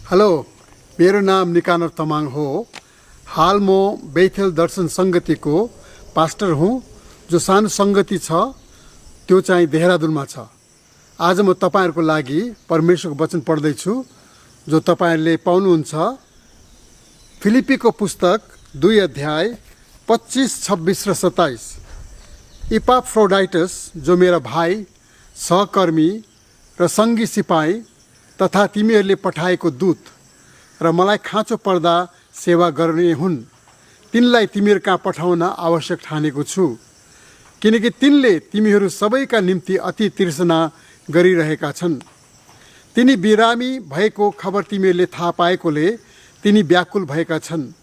Hello, मेरो नाम निकानर तमाङ हो। हाल म बेथेल दर्शन सङ्गतिको पास्टर हुँ। जो सानो सङ्गति छ त्यो चाहिँ देहरादुनमा छ। आज म तपाईँहरूको लागि परमेश्वरको वचन पढ्दैछु जो तपाईँहरूले पाउनुहुन्छ फिलिप्पीको पुस्तक 2 अध्याय 25, 26 र 27। इपाफ्रोडाइटस जो मेरा भाइ, सहकर्मी र सङ्गी सिपाही तथा तिमीहरूले पठाएको दूत र मलाई खाँचो पर्दा सेवा गर्ने हुन्, तिनलाई तिमीहरू कहाँ पठाउन आवश्यक ठानेको छु, किनकि तिनले तिमीहरू सबैका निम्ति अति तृष्णा गरिरहेका छन्। तिनी बिरामी भएको खबर तिमीहरूले थाहा पाएकोले तिनी व्याकुल भएका छन्।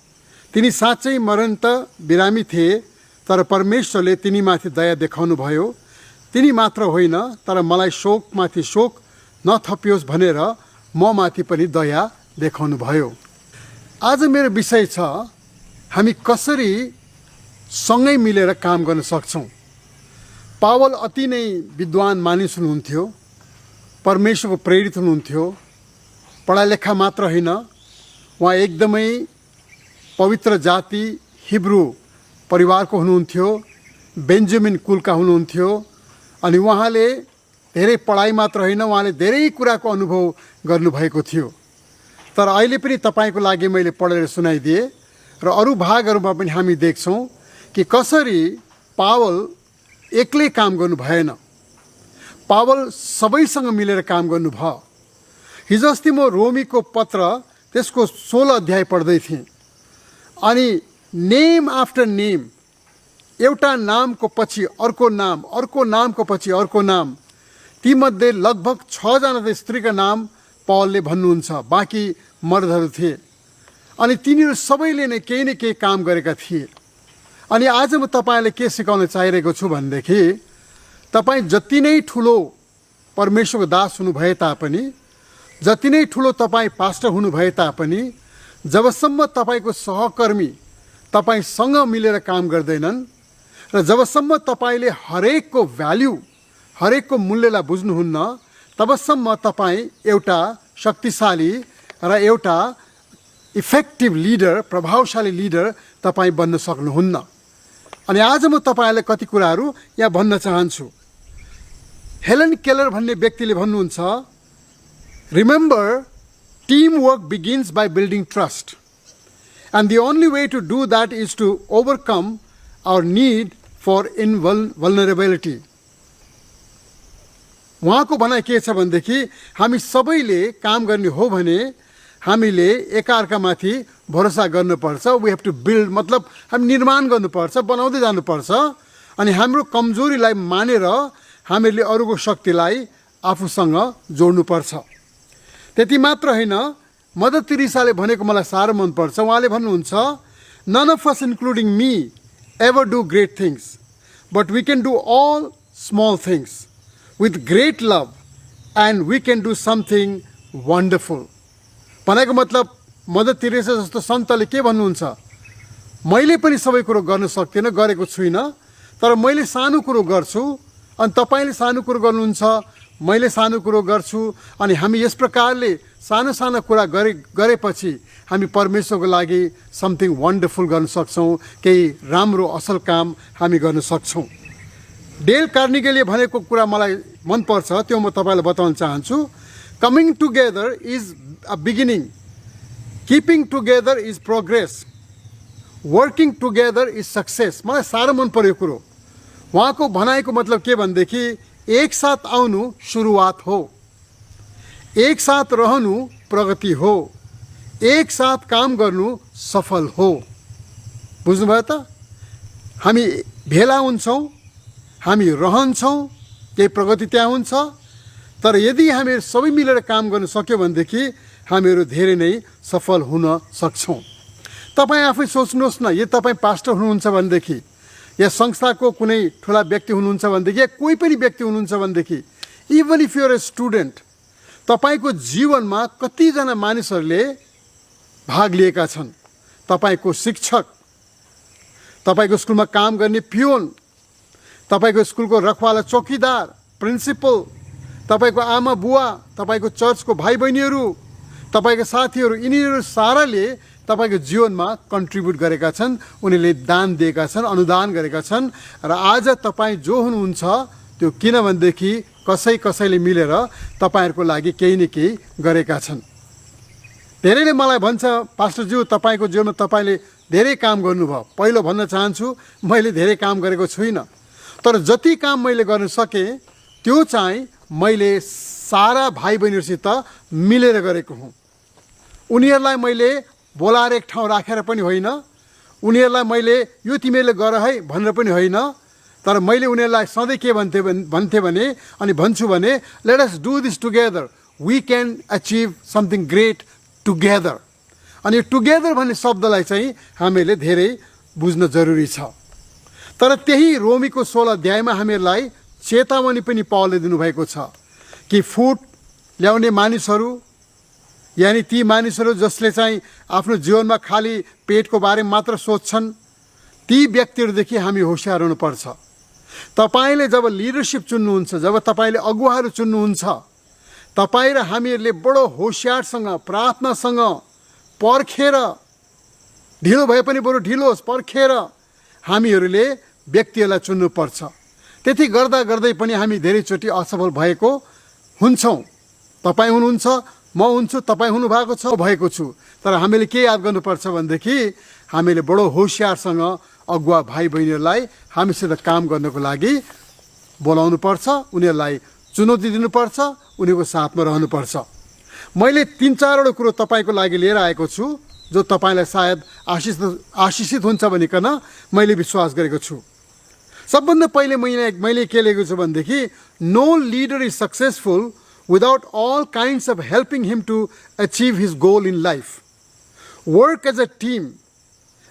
तिनी साँच्चै मरन्त बिरामी थिए, तर परमेश्वरले तिनीमाथि दया देखाउनु भयो। तिनी मात्र होइन, तर मलाई शोकमाथि शोक नथपियोस् भनेर म माथि पनि दया देखाउनु भयो। आज मेरो विषय छ, हामी कसरी सँगै मिलेर काम गर्न सक्छौँ। पावल अति नै विद्वान मानिस हुनुहुन्थ्यो, परमेश्वरको प्रेरित हुनुहुन्थ्यो। पढालेखा मात्र होइन, उहाँ एकदमै पवित्र जाति हिब्रू परिवारको हुनुहुन्थ्यो, बेन्जामिन कुलका हुनुहुन्थ्यो। अनि उहाँले धेरै पढाइ मात्र होइन, उहाँले धेरै कुराको अनुभव गर्नुभएको थियो। तर अहिले पनि तपाईँको लागि मैले पढेर सुनाइदिएँ र अरू भागहरूमा पनि हामी देख्छौँ कि कसरी पावल एक्लै काम गर्नु भएन, पावल सबैसँग मिलेर काम गर्नुभयो। हिजो अस्ति म रोमीको पत्र त्यसको 16 अध्याय पढ्दै थिएँ। अनि नेम आफ्टर नेम, एउटा नामको पछि अर्को नाम, अर्को नामको पछि अर्को नाम, तीमध्ये लगभग 6 जना त स्त्रीका नाम पावलले भन्नुहुन्छ, बाँकी मर्दहरू थिए। अनि तिनीहरू सबैले नै केही न केही काम गरेका थिए। अनि आज म तपाईँलाई के सिकाउन चाहिरहेको छु भनेदेखि, तपाईँ जति नै ठुलो परमेश्वरको दास हुनुभए तापनि, जति नै ठुलो तपाईँ पास्टर हुनुभए तापनि, जबसम्म तपाईँको सहकर्मी तपाईँसँग मिलेर काम गर्दैनन् र जबसम्म तपाईँले हरेकको भ्याल्यु, हरेकको मूल्यलाई बुझ्नुहुन्न, तबसम्म तपाईँ एउटा शक्तिशाली र एउटा इफेक्टिभ लिडर, प्रभावशाली लिडर तपाईँ बन्न सक्नुहुन्न। अनि आज म तपाईँलाई कति कुराहरू यहाँ भन्न चाहन्छु। हेलन केलर भन्ने व्यक्तिले भन्नुहुन्छ, remember team work begins by building trust and the only way to do that is to overcome our need for invulnerability. उहाँको भनाइ के छ भनेदेखि, हामी सबैले काम गर्ने हो भने हामीले एकाअर्कामाथि भरोसा गर्नुपर्छ। वी हेभ टु बिल्ड, मतलब हामी निर्माण गर्नुपर्छ, बनाउँदै जानुपर्छ। अनि हाम्रो कमजोरीलाई मानेर हामीले अरूको शक्तिलाई आफूसँग जोड्नुपर्छ। त्यति मात्र होइन, मदर तेरेसाले भनेको मलाई साह्रो मनपर्छ। उहाँले भन्नुहुन्छ, none of us including me ever do great things, but we can do all small things with great love and we can do something wonderful। भनेको मतलब मदर तेरेसा जस्तो सन्तले के भन्नुहुन्छ, मैले पनि सबै कुरो गर्न सक्दिनँ, गरेको छुइनँ, तर मैले सानो कुरो गर्छु अनि तपाईँले सानो कुरो गर्नुहुन्छ, मैले सानो कुरो गर्छु। अनि हामी यस प्रकारले सानो सानो कुरा गरेपछि हामी परमेश्वरको लागि समथिङ वन्डरफुल गर्न सक्छौँ, केही राम्रो असल काम हामी गर्न सक्छौँ। डेल कार्नेगीले भनेको कुरा मलाई मनपर्छ, त्यो म तपाईँलाई बताउन चाहन्छु। Coming together is a beginning, keeping together is progress, working together is success. मलाई साह्रो मन पर्यो कुरो। उहाँको भनाइको मतलब के भनेदेखि, एकसाथ आउनु सुरुवात हो, एकसाथ रहनु प्रगति हो, एकसाथ काम गर्नु सफल हो। बुझ्नुभयो त? हामी भेला हुन्छौँ, हामी रहन्छौँ, केही प्रगति त्यहाँ हुन्छ। तर यदि हामी सबै मिलेर काम गर्न सक्यो भनेदेखि हामीहरू धेरै नै सफल हुन सक्छौँ। तपाईँ आफै सोच्नुहोस् न, यो तपाईँ पास्टर हुनुहुन्छ भनेदेखि, या संस्थाको कुनै ठुला व्यक्ति हुनुहुन्छ भनेदेखि, या कोही पनि व्यक्ति हुनुहुन्छ भनेदेखि, even if you're A student, तपाईँको जीवनमा कतिजना मानिसहरूले भाग लिएका छन्। तपाईँको शिक्षक, तपाईँको स्कुलमा काम गर्ने पियोन, तपाईँको स्कुलको रखवाला चौकीदार, प्रिन्सिपल, तपाईँको आमा बुवा, तपाईँको चर्चको भाइ बहिनीहरू, तपाईँका साथीहरू यिनीहरू साराले तपाईँको जीवनमा कन्ट्रिब्युट गरेका छन्, उनीहरूले दान दिएका छन्, अनुदान गरेका छन्। र आज तपाईँ जो हुनुहुन्छ त्यो किनभनेदेखि कसैले मिलेर तपाईँहरूको लागि केही न केही गरेका छन्। धेरैले मलाई भन्छ, पास्टरज्यू तपाईँको जीवनमा तपाईँले धेरै काम गर्नुभयो। पहिलो भन्न चाहन्छु, मैले धेरै काम गरेको छुइनँ, तर जति काम मैले गर्न सकेँ त्यो चाहिँ मैले सारा भाइ बहिनीहरूसित मिलेर गरेको हुँ। उनीहरूलाई मैले बोलाएर एक ठाउँ राखेर पनि होइन, उनीहरूलाई मैले यो तिमीले गर है भनेर पनि होइन, तर मैले उनीहरूलाई सधैँ के भन्थेँ भने अनि भन्छु भने, let us do this together, we can achieve something great together. अनि यो टुगेदर भन्ने शब्दलाई चाहिँ हामीले धेरै बुझ्न जरुरी छ। तर त्यही रोमीको 16 अध्यायमा हामीहरूलाई चेतावनी पनि पावलले दिनुभएको छ कि फुड ल्याउने मानिसहरू, यानि ती मानिसहरू जसले चाहिँ आफ्नो जीवनमा खालि पेटको बारेमा मात्र सोच्छन्, ती व्यक्तिहरूदेखि हामी होसियार हुनुपर्छ। तपाईँले जब लिडरसिप चुन्नुहुन्छ, जब तपाईँले अगुवाहरू चुन्नुहुन्छ, तपाईँ र हामीहरूले बडो होसियारसँग, प्रार्थनासँग पर्खेर, ढिलो भए पनि बरु ढिलो होस् पर्खेर हामीहरूले व्यक्तिहरूलाई चुन्नुपर्छ। त्यति गर्दा गर्दै पनि हामी धेरैचोटि असफल भएको हुन्छौँ। तपाईँ हुनुहुन्छ, म हुन्छु, तपाईँ हुनुभएको छ, भएको छु। तर हामीले के याद गर्नुपर्छ भनेदेखि हामीले बडो होसियारसँग अगुवा भाइ बहिनीहरूलाई हामीसित काम गर्नको लागि बोलाउनु पर्छ, उनीहरूलाई चुनौती दिनुपर्छ, उनीहरूको साथमा रहनुपर्छ। मैले 3-4वटा कुरो तपाईँको लागि लिएर आएको छु जो तपाईँलाई सायद आशिषित हुन्छ भनिकन मैले विश्वास गरेको छु। सबभन्दा पहिले मैले के लेखेको छु भनेदेखि, no leader is successful without all kinds of helping him to achieve his goal in life. Work as a team.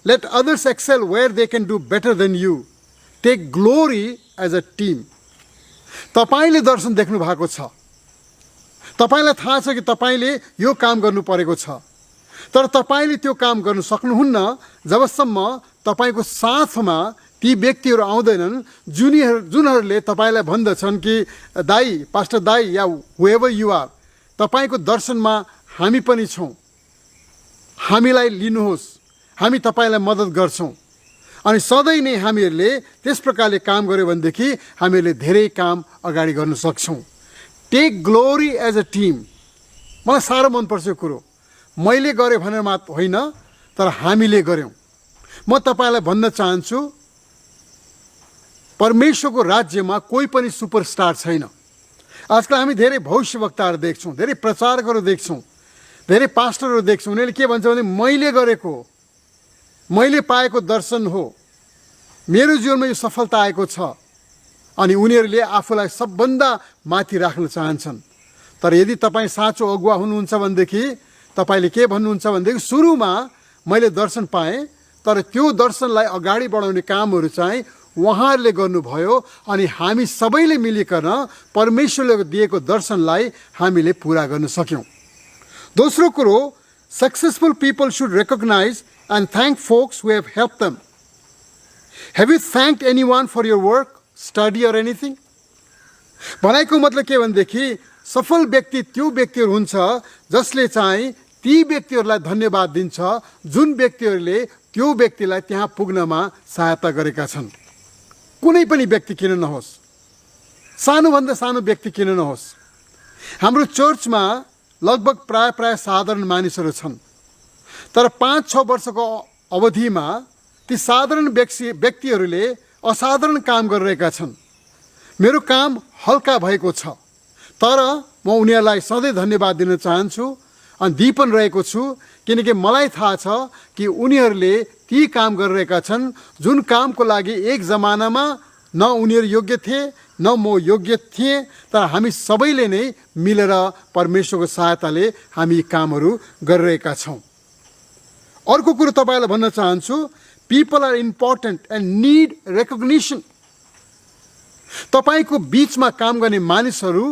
Let others excel where they can do better than you. Take glory as a team. तपाईले दर्शन देख्नु भएको छ, तपाईलाई थाहा छ कि तपाईले यो काम गर्नु परेको छ, तर तपाईले त्यो काम गर्न सक्नुहुन्न जबसम्म तपाईको साथमा ती व्यक्तिहरू आउँदैनन् जुनहरूले तपाईलाई भन्दछन् कि दाइ, पास्टर दाइ, या हुएभर यु आर, तपाईको दर्शनमा हामी पनि छौँ, हामीलाई लिनुहोस्, हामी तपाईलाई मद्दत गर्छौँ। अनि सधैँ नै हामीहरूले त्यस प्रकारले काम गर्यो भनेदेखि हामीहरूले धेरै काम अगाडि गर्न सक्छौँ। Take glory as a team. मलाई साह्रो मनपर्छ यो कुरो। मैले गरेँ भनेर मात्र होइन, तर हामीले गऱ्यौँ। म तपाईँलाई भन्न चाहन्छु, परमेश्वरको राज्यमा कोही पनि सुपरस्टार छैन। आजकल हामी धेरै भविष्यवक्ताहरू देख्छौँ, धेरै प्रचारकहरू देख्छौँ, धेरै पास्टरहरू देख्छौँ। उनीहरूले के भन्छ भने मैले गरेको, मैले पाएको दर्शन हो, मेरो जीवनमा यो सफलता आएको छ, अनि उनीहरूले आफूलाई सबभन्दा माथि राख्न चाहन्छन्। तर यदि तपाईँ साँचो अगुवा हुनुहुन्छ भनेदेखि तपाईँले के भन्नुहुन्छ भनेदेखि, सुरुमा मैले दर्शन पाएँ, तर त्यो दर्शनलाई अगाडि बढाउने कामहरू चाहिँ उहाँहरूले गर्नुभयो, अनि हामी सबैले मिलिकन परमेश्वरले दिएको दर्शनलाई हामीले पुरा गर्न सक्यौँ। दोस्रो कुरो, successful people should recognize and thank folks who have helped them. Have you thanked anyone for your work, study or anything? भनाइको मतलब के भनेदेखि सफल व्यक्ति त्यो व्यक्तिहरू हुन्छ जसले चाहिँ ती व्यक्तिहरूलाई धन्यवाद दिन्छ जुन व्यक्तिहरूले त्यो व्यक्तिलाई त्यहाँ पुग्नमा सहायता गरेका छन्। कुनै पनि व्यक्ति किन नहोस्, सानोभन्दा सानो व्यक्ति किन नहोस्। हाम्रो चर्चमा लगभग प्राय साधारण मानिसहरू छन्, तर 5-6 वर्षको अवधिमा ती साधारण व्यक्तिहरूले असाधारण काम गरिरहेका छन्। मेरो काम हल्का भएको छ, तर म उनीहरूलाई सधैँ धन्यवाद दिन चाहन्छु अनि दिइ पनि रहेको छु, किनकि मलाई थाहा छ कि उनीहरूले ती काम गरिरहेका छन् जुन कामको लागि एक जमानामा न उनीहरू योग्य थिए न म योग्य थिएँ, तर हामी सबैले नै मिलेर परमेश्वरको सहायताले हामी कामहरू गरिरहेका छौँ। अर्को कुरो तपाईँलाई भन्न चाहन्छु, people are important and need recognition. तपाईँको बिचमा काम गर्ने मानिसहरू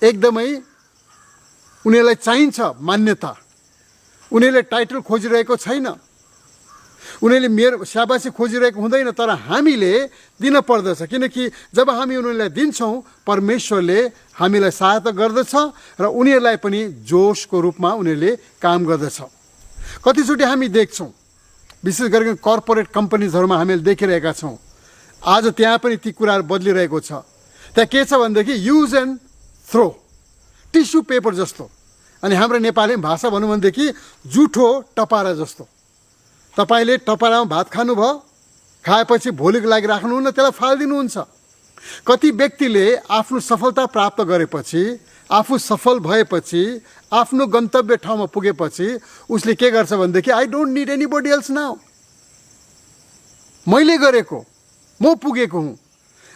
एकदमै उनीहरूलाई चाहिन्छ मान्यता। उनीहरूले टाइटल खोजिरहेको छैन, उनीहरूले मेरो स्याबासी खोजिरहेको हुँदैन, तर हामीले दिन पर्दछ, किनकि जब हामी उनीहरूलाई दिन्छौँ परमेश्वरले हामीलाई सहायता गर्दछ र उनीहरूलाई पनि जोसको रूपमा उनीहरूले काम गर्दछ। कतिचोटि हामी देख्छौँ, विशेष गरी कर्पोरेट कम्पनीजहरूमा हामीले देखिरहेका छौँ, आज त्यहाँ पनि ती कुराहरू बदलिरहेको छ। त्यहाँ के छ भनेदेखि use and throw, tissue paper जस्तो, अनि हाम्रो नेपाली भाषा भनौँ भनेदेखि जुठो टपारा जस्तो। तपाईँले टपारामा भात खानुभयो, खाएपछि भोलिको लागि राख्नुहुन्न, त्यसलाई फालिदिनुहुन्छ। कति व्यक्तिले आफ्नो सफलता प्राप्त गरेपछि, आफू सफल भएपछि, आफ्नो गन्तव्य ठाउँमा पुगेपछि उसले के गर्छ भनेदेखि I don't need anybody else now, मैले गरेको, म पुगेको हुँ।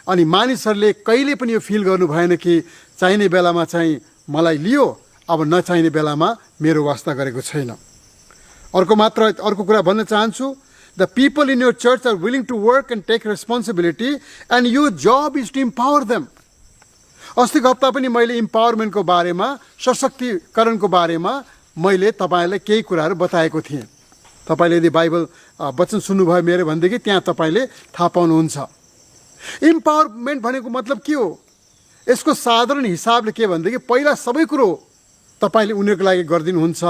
अनि मानिसहरूले कहिले पनि यो फिल गर्नु भएन कि चाहिने बेलामा चाहिँ मलाई लियो, अब नचाहिने बेलामा मेरो वास्ता गरेको छैन। अर्को कुरा भन्न चाहन्छु, the people in your church are willing to work and take responsibility and your job is to empower them. अस्तिको हप्ता पनि मैले इम्पावरमेन्टको बारेमा, सशक्तिकरणको बारेमा मैले तपाईँलाई केही कुराहरू बताएको थिएँ। तपाईँले यदि बाइबल वचन सुन्नुभयो मेरो भनेदेखि त्यहाँ तपाईँले थाहा पाउनुहुन्छ। इम्पावरमेन्ट भनेको मतलब के हो? यसको साधारण हिसाबले के भनेदेखि पहिला सबै कुरो तपाईँले उनीहरूको लागि गरिदिनुहुन्छ,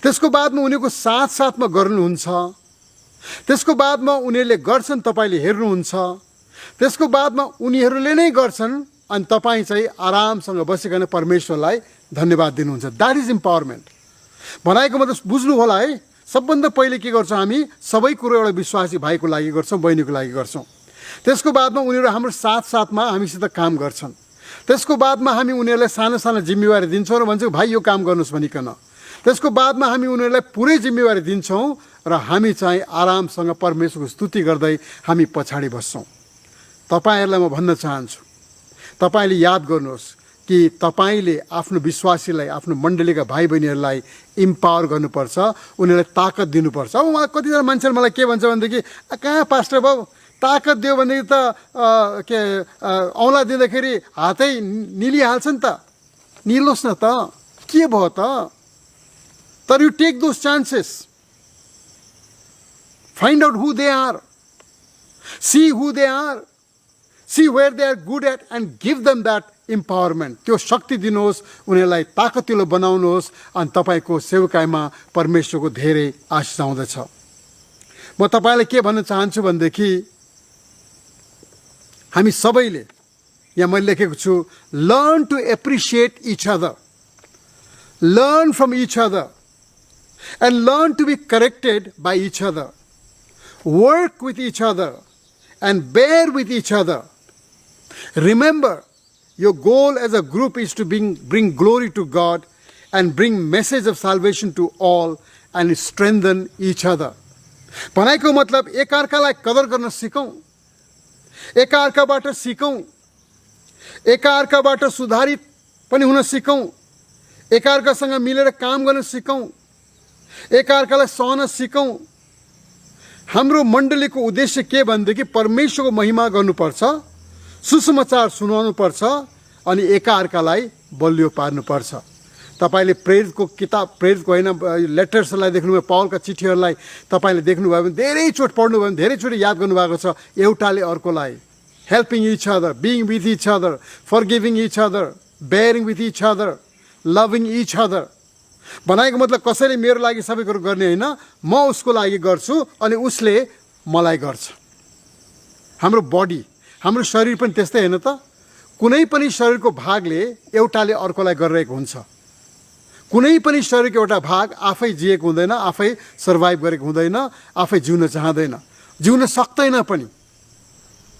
त्यसको बादमा उनीहरूको साथमा गर्नुहुन्छ, त्यसको बादमा उनीहरूले गर्छन् तपाईँले हेर्नुहुन्छ, त्यसको बादमा उनीहरूले नै गर्छन् अनि तपाईँ चाहिँ आरामसँग बसिकन परमेश्वरलाई धन्यवाद दिनुहुन्छ। That is empowerment. भनाइको मतलब बुझ्नु होला है। सबभन्दा पहिले के गर्छौँ हामी? सबै कुरो एउटा विश्वासी भाइको लागि गर्छौँ, बहिनीको लागि गर्छौँ। त्यसको बादमा उनीहरू हाम्रो साथमा हामीसित काम गर्छन्। त्यसको बादमा हामी उनीहरूलाई सानो सानो जिम्मेवारी दिन्छौँ र भन्छौँ भाइ यो काम गर्नुहोस् भनिकन। त्यसको बादमा हामी उनीहरूलाई पुरै जिम्मेवारी दिन्छौँ र हामी चाहिँ आरामसँग परमेश्वरको स्तुति गर्दै हामी पछाडि बस्छौँ। तपाईँहरूलाई म भन्न चाहन्छु, तपाईँले याद गर्नुहोस् कि तपाईँले आफ्नो विश्वासीलाई, आफ्नो मण्डलीका भाइ बहिनीहरूलाई इम्पावर गर्नुपर्छ, उनीहरूलाई ताकत दिनुपर्छ। अब मलाई कतिजना मान्छेले मलाई के भन्छ भनेदेखि कहाँ पास्टर बाबु ताकत दियो भनेदेखि त औँला दिँदाखेरि हातै निलिहाल्छ नि त। निलोस् न त, के भयो त? तर you take those chances, find out who they are, see who they are, see where they are good at and give them that empowerment. त्यो शक्ति दिनुहोस्, उनीहरूलाई ताकतिलो बनाउनुहोस् अनि तपाईँको सेवकाइमा परमेश्वरको धेरै आशिष आउँदछ। म तपाईँलाई के भन्न चाहन्छु भनेदेखि हामी सबैले, यहाँ मैले लेखेको छु, learn to appreciate each other, learn from each other and learn to be corrected by each other, work with each other and bear with each other. Remember, your goal as a group is to bring glory to God and bring message of salvation to all and strengthen each other. भनाइको मतलब एकअर्कालाई कदर गर्न सिकौँ, एकअर्काबाट सिकौँ, एकअर्काबाट सुधारित पनि हुन सिकौँ, एकअर्कासँग मिलेर काम गर्न सिकौँ, एकअर्कालाई सहन सिकौँ। हाम्रो मण्डलीको उद्देश्य के भनेदेखि परमेश्वरको महिमा गर्नुपर्छ, सुसमाचार सुनाउनुपर्छ अनि एकअर्कालाई बलियो पार्नुपर्छ। तपाईँले प्रेरितको किताब, प्रेरितको होइन लेटर्सलाई देख्नुभयो, पौलका चिठीहरूलाई तपाईँले देख्नुभयो भने, धेरैचोटि पढ्नुभयो भने धेरैचोटि याद गर्नुभएको छ, एउटाले अर्कोलाई helping each other, being with each other, forgiving each other, bearing with each other, loving each other. भनाइको मतलब कसैले मेरो लागि सबै कुरो गर्ने होइन, म उसको लागि गर्छु अनि उसले मलाई गर्छ। हाम्रो बडी, हाम्रो शरीर पनि त्यस्तै होइन त? कुनै पनि शरीरको भागले एउटाले अर्कोलाई गरिरहेको हुन्छ। कुनै पनि शरीरको एउटा भाग आफै जिएको हुँदैन, आफै सर्भाइभ गरेको हुँदैन, आफै जिउन चाहँदैन, जिउन सक्दैन पनि।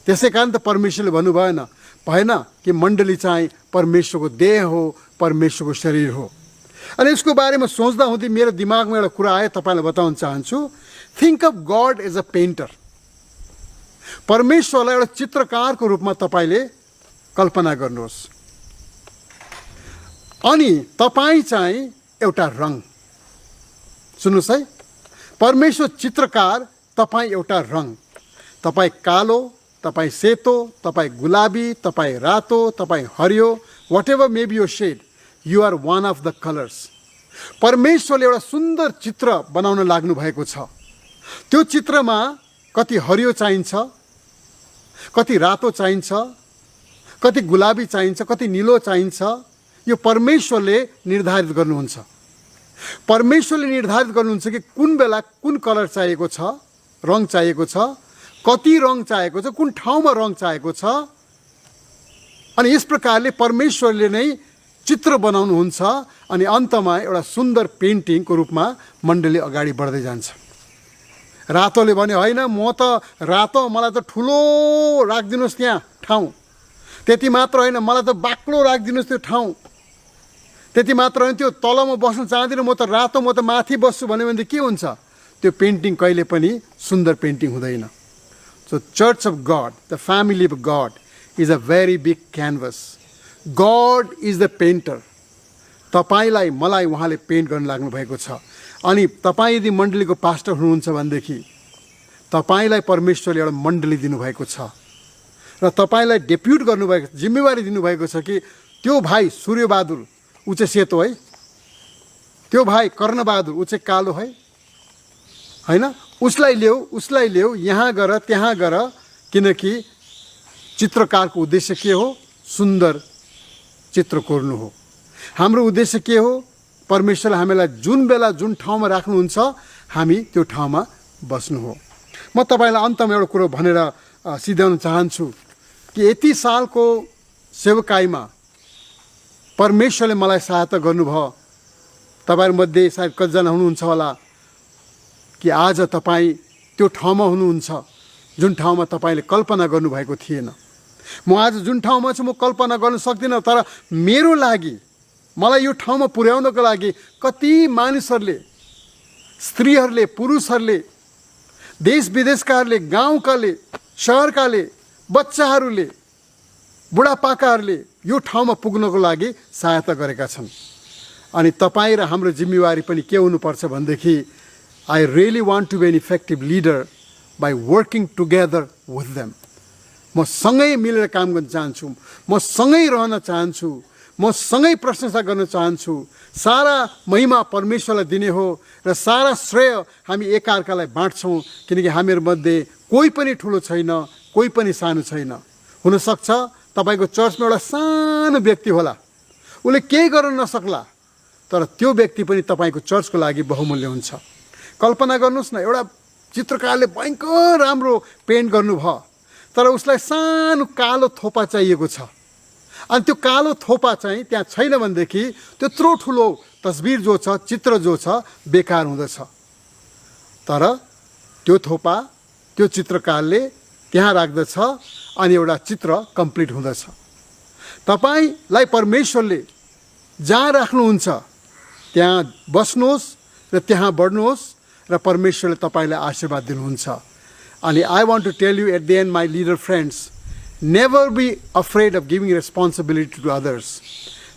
त्यसै कारण त परमेश्वरले भन्नुभएन भएन कि मण्डली चाहिँ परमेश्वरको देह हो, परमेश्वरको शरीर हो। अनि यसको बारेमा सोच्दा हुँदै मेरो दिमागमा एउटा कुरा आयो, तपाईँलाई बताउन चाहन्छु। Think of God as a painter. परमेश्वरलाई एउटा चित्रकारको रूपमा तपाईँले कल्पना गर्नुहोस् अनि तपाईँ चाहिँ एउटा रङ। सुन्नुहोस् है, परमेश्वर चित्रकार, तपाईँ एउटा रङ। तपाईँ कालो, तपाईँ सेतो, तपाईँ गुलाबी, तपाईँ रातो, तपाईँ हरियो, whatever may be your shade, you are one of the colours. परमेश्वरले एउटा सुन्दर चित्र बनाउन लाग्नु भएको छ त्यो चित्रमा कति हरियो चाहिन्छ, कति रातो चाहिन्छ, कति गुलाबी चाहिन्छ, कति निलो चाहिन्छ, यो परमेश्वरले निर्धारित गर्नुहुन्छ। परमेश्वरले निर्धारित गर्नुहुन्छ कि कुन बेला कुन कलर चाहिएको छ, रङ चाहिएको छ, कति रङ चाहिएको छ, कुन ठाउँमा रङ चाहिएको छ। अनि यस प्रकारले परमेश्वरले नै चित्र बनाउनुहुन्छ अनि अन्तमा एउटा सुन्दर पेन्टिङको रूपमा मण्डली अगाडि बढ्दै जान्छ। रातोले भने होइन, म त रातो, मलाई त ठुलो राखिदिनुहोस् त्यहाँ ठाउँ। त्यति मात्र होइन, मलाई त बाक्लो राखिदिनुहोस् त्यो ठाउँ। त्यति मात्र होइन, त्यो तल म बस्न चाहदिनँ, म त रातो, म त माथि बस्छु भन्यो भने के हुन्छ? त्यो पेन्टिङ कहिले पनि सुन्दर पेन्टिङ हुँदैन। So church of God, the family of God is a very big canvas. God is the painter. तपाईँलाई मलाई उहाँले पेन्ट गर्न लाग्नु भएको छ। अनि तपाईँ यदि मण्डलीको पास्टर हुनुहुन्छ भनेदेखि तपाईँलाई परमेश्वरले एउटा मण्डली दिनुभएको छ र तपाईँलाई डेप्युट गर्नुभएको, जिम्मेवारी दिनुभएको छ कि त्यो भाइ सूर्यबहादुर ऊ चाहिँ सेतो है, त्यो भाइ कर्णबहादुर ऊ चाहिँ कालो है, होइन, उसलाई ल्याऊ यहाँ गर त्यहाँ गर। किनकि चित्रकारको उद्देश्य के हो? सुन्दर चित्र कोर्नु हो। हाम्रो उद्देश्य के हो? परमेश्वरले हामीलाई जुन बेला जुन ठाउँमा राख्नुहुन्छ हामी त्यो ठाउँमा बस्नु हो। म तपाईँलाई अन्तमा एउटा कुरो भनेर सिध्याउन चाहन्छु कि यति सालको सेवकाईमा परमेश्वरले मलाई सहायता गर्नुभयो। तपाईँहरूमध्ये सायद कतिजना हुनुहुन्छ होला कि आज तपाईँ त्यो ठाउँमा हुनुहुन्छ जुन ठाउँमा तपाईँले कल्पना गर्नुभएको थिएन। म आज जुन ठाउँमा छु म कल्पना गर्न सक्दिनँ, तर मेरो लागि, मलाई यो ठाउँमा पुर्याउनको लागि कति मानिसहरूले, स्त्रीहरूले, पुरुषहरूले, देश विदेशकाहरूले, गाउँकाले, सहरकाले, बच्चाहरूले, बुढापाकाहरूले यो ठाउँमा पुग्नको लागि सहायता गरेका छन्। अनि तपाईँ र हाम्रो जिम्मेवारी पनि के हुनुपर्छ भनेदेखि I really want to be an effective leader by working together with them. म सँगै मिलेर काम गर्न चाहन्छु, म सँगै रहन चाहन्छु, म सँगै प्रशंसा गर्न चाहन्छु। सारा महिमा परमेश्वरलाई दिने हो र सारा श्रेय हामी एकअर्कालाई बाँड्छौँ। किनकि हामीहरूमध्ये कोही पनि ठुलो छैन, कोही पनि सानो छैन। हुनसक्छ तपाईँको चर्चमा एउटा सानो व्यक्ति होला, उसले केही गर्न नसक्ला, तर त्यो व्यक्ति पनि तपाईँको चर्चको लागि बहुमूल्य हुन्छ। कल्पना गर्नुहोस् न, एउटा चित्रकारले भयङ्कर राम्रो पेन्ट गर्नुभयो, तर उसलाई सानो कालो थोपा चाहिएको छ। अनि त्यो कालो थोपा चाहिँ त्यहाँ छैन भनेदेखि त्यत्रो ठुलो तस्बिर जो छ, चित्र जो छ, बेकार हुँदछ। तर त्यो थोपा त्यो चित्रकारले त्यहाँ राख्दछ अनि एउटा चित्र कम्प्लिट हुँदछ। तपाईँलाई परमेश्वरले जहाँ राख्नुहुन्छ त्यहाँ बस्नुहोस् र त्यहाँ बढ्नुहोस् र परमेश्वरले तपाईँलाई आशीर्वाद दिनुहुन्छ। अनि I want to tell you at the end, my leader friends, never be afraid of giving responsibility to others.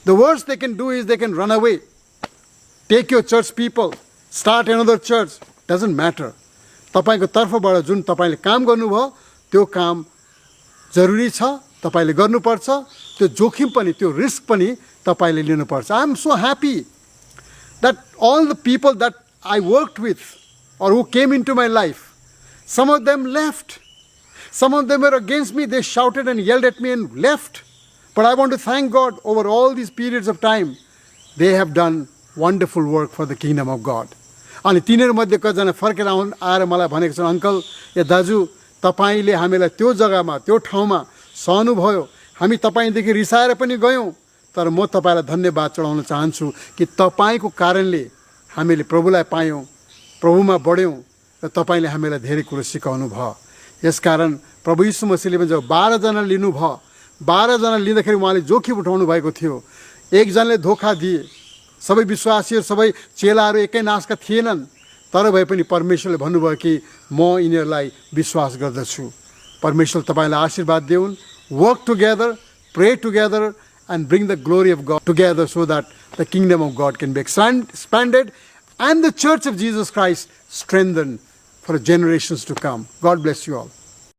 The worst they can do is they can run away. Take your church people, start another church, doesn't matter. तपाईँको तर्फबाट जुन तपाईँले काम गर्नुभयो त्यो काम जरुरी छ, तपाईँले गर्नुपर्छ। त्यो जोखिम पनि, त्यो रिस्क पनि तपाईँले लिनुपर्छ। I am so happy that all the people that I worked with or who came into my life, some of them left. Some of them were against me. They shouted and yelled at me and left. But I want to thank God over all these periods of time. They have done wonderful work for the kingdom of God. अनि तिनीहरूमध्ये कतिजना फर्केर आएर मलाई भनेको छन्, uncle या दाजु, तपाईँले हामीलाई त्यो जग्गामा, त्यो ठाउँमा सहनुभयो। हामी तपाईँदेखि रिसाएर पनि गयौँ, तर म तपाईँलाई धन्यवाद चढाउन चाहन्छु कि तपाईँको कारणले हामीले प्रभुलाई पायौँ, प्रभुमा बढ्यौँ र तपाईँले हामीलाई धेरै कुरो सिकाउनु भयो। यसकारण प्रभु यीशु मसीहले पनि जब 12 जना लिनुभयो, 12 जना लिँदाखेरि उहाँले जोखिम उठाउनु भएको थियो। एकजनाले धोका दिए, सबै विश्वासीहरू, सबै चेलाहरू एकै नासका थिएनन्, तर भए पनि परमेश्वरले भन्नुभयो कि म यिनीहरूलाई विश्वास गर्दछु। परमेश्वर तपाईँलाई आशीर्वाद देऊन्। Work together, pray together and bring the glory of God together so that the kingdom of God can be expanded and the church of Jesus Christ strengthened for generations to come. God bless you all.